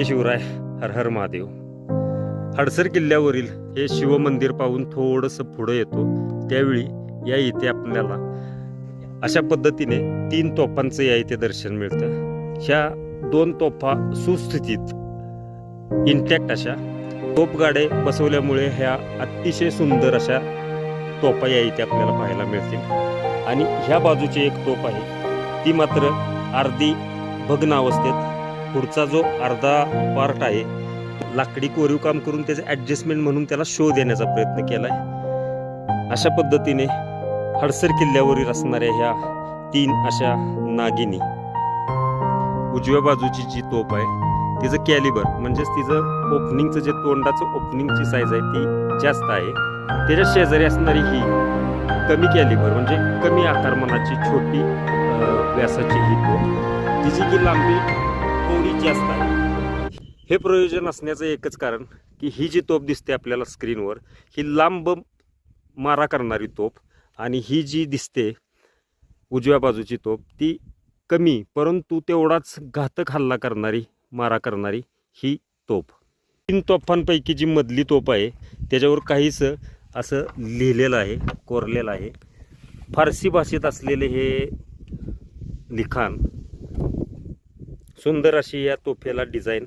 शिवराय हर हर महादेव. हडसर किल्ल्यावरील हे शिवमंदिर पाहून थोडंसं पुढे येतो त्यावेळी या इथे आपल्याला अशा पद्धतीने 3 तोफांचं या इथे दर्शन मिळतं. ह्या 2 तोफा सुस्थितीत इंटॅक्ट अशा तोफगाडे बसवल्यामुळे ह्या अतिशय सुंदर अशा तोफा या इथे आपल्याला पाहायला मिळतील. आणि ह्या बाजूची एक तोफ आहे ती मात्र अर्धी भग्न अवस्थेत. पुढचा जो अर्धा पार्ट आहे लाकडी कोरीव काम करून त्याचं ॲडजस्टमेंट म्हणून त्याला शो देण्याचा प्रयत्न केलाय. अशा पद्धतीने हडसर किल्ल्यावरील असणाऱ्या ह्या 3 अशा नागिनी. उजव्या बाजूची जी तोफ आहे तिचं कॅलिबर म्हणजेच तिचं ओपनिंगचं जे तोंडाचं ओपनिंगची साईज आहे ती जास्त आहे. त्याच्या शेजारी असणारी ही कमी कॅलिबर म्हणजे कमी आकारमानाची छोटी व्यासाची ही तोफ तिची की लांबी थोडी जास्त आहे. हे प्रयोजन असण्याचं एकच कारण की ही जी तोफ दिसते आपल्याला स्क्रीनवर ही लांब मारा करणारी तोफ आणि ही जी दिसते उजव्या बाजूची तोफ ती कमी परंतु तेवढाच घातक हल्ला करणारी मारा करणारी ही तोफ. 3 तोफांपैकी जी मधली तोफ आहे त्याच्यावर काहीच असं लिहिलेलं आहे कोरलेलं आहे. फारसी भाषेत असलेले हे लिखाण. सुंदर अशी या तोफेला डिझाईन.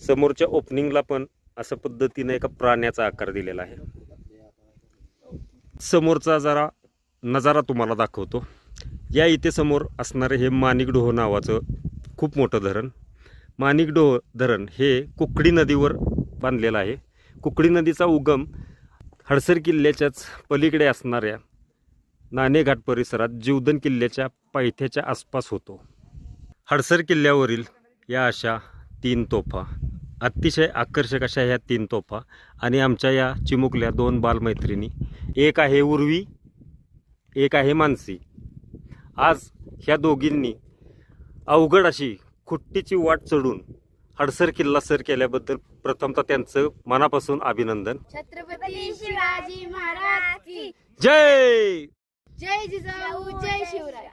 समोरच्या ओपनिंगला पण अशा पद्धतीने एका प्राण्याचा आकार दिलेला आहे. समोरचा जरा नजारा तुम्हाला दाखवतो. या इथे समोर असणारे हे माणिकडोह नावाचं खूप मोठं धरण. माणिकडोह धरण हे कुकडी नदीवर बांधलेलं आहे. कुकडी नदीचा उगम हडसर किल्ल्याच्याच पलीकडे असणाऱ्या नाणेघाट परिसरात जीवदन किल्ल्याच्या पायथ्याच्या आसपास होतो. हडसर किल्ल्यावरील या अशा 3 तोफा अतिशय आकर्षक अशा ह्या 3 तोफा आणि आमच्या या चिमुकल्या 2 बालमैत्रिणी. एक आहे उर्वी, एक आहे मानसी. आज ह्या दोघींनी अवघड अशी खुट्टीची वाट चढून हडसर किल्ला सर केल्याबद्दल प्रथमतः त्यांचं मनापासून अभिनंदन. छत्रपती शिवाजी महाराज की जय. जय जिजाऊ जय शिवराय.